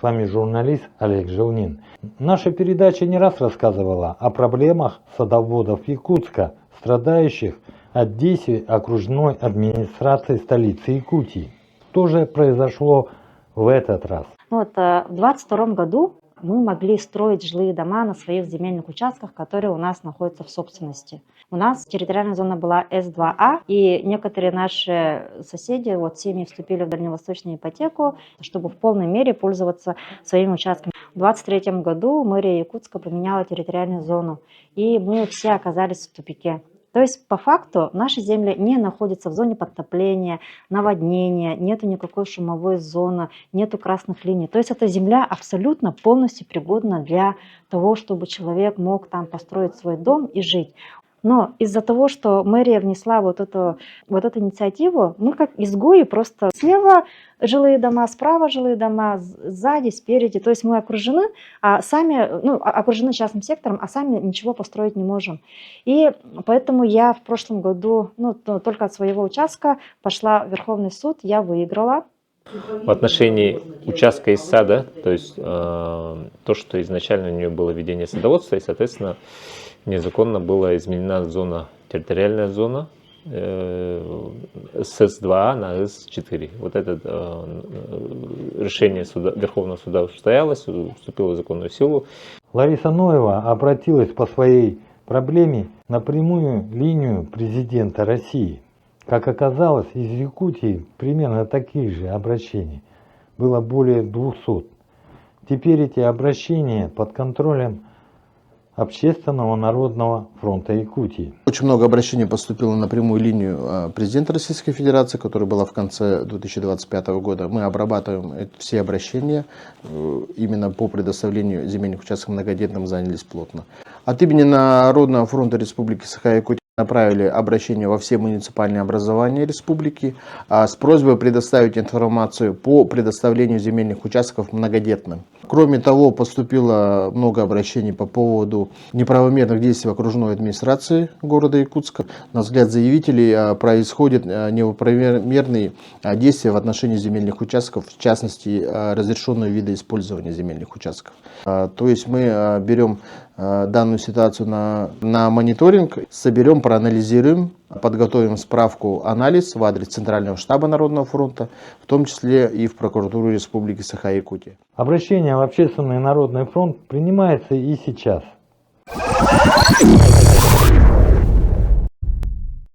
вами журналист Олег Желнин. Наша передача не раз рассказывала о проблемах садоводов Якутска, страдающих от действий окружной администрации столицы Якутии. Что же произошло в этот раз? В 2022 году мы могли строить жилые дома на своих земельных участках, которые у нас находятся в собственности. У нас территориальная зона была С2А, и некоторые наши соседи, семьи вступили в дальневосточную ипотеку, чтобы в полной мере пользоваться своими участками. В 2023 году мэрия Якутска поменяла территориальную зону, и мы все оказались в тупике. То есть, по факту, наши земли не находятся в зоне подтопления, наводнения, нету никакой шумовой зоны, нету красных линий. То есть, эта земля абсолютно полностью пригодна для того, чтобы человек мог там построить свой дом и жить. Но из-за того, что мэрия внесла вот эту инициативу, мы как изгои просто слева жилые дома, справа жилые дома, сзади, спереди. То есть мы окружены, окружены частным сектором, а сами ничего построить не можем. И поэтому я в прошлом году, только от своего участка пошла в Верховный суд, я выиграла. В отношении участка из сада, то есть то, что изначально у нее было ведение садоводства, и, соответственно, незаконно была изменена территориальная зона с С2А на С4. Вот это решение Верховного суда устоялось, вступило в законную силу. Лариса Ноева обратилась по своей проблеме на прямую линию президента России. Как оказалось, из Якутии примерно таких же обращений было более 200. Теперь эти обращения под контролем Общественного народного фронта Якутии. Очень много обращений поступило на прямую линию президента Российской Федерации, которая была в конце 2025 года. Мы обрабатываем все обращения, именно по предоставлению земельных участков многодетным занялись плотно. От имени Народного фронта Республики Саха-Якутия направили обращение во все муниципальные образования республики с просьбой предоставить информацию по предоставлению земельных участков многодетным. Кроме того, поступило много обращений по поводу неправомерных действий окружной администрации города Якутска. На взгляд заявителей происходят неправомерные действия в отношении земельных участков, в частности, разрешенного вида использования земельных участков. То есть мы берем данную ситуацию на мониторинг, соберем, проанализируем, подготовим справку, анализ в адрес Центрального штаба Народного фронта, в том числе и в прокуратуру Республики Саха-Якутия. Обращение в Общественный народный фронт принимается и сейчас.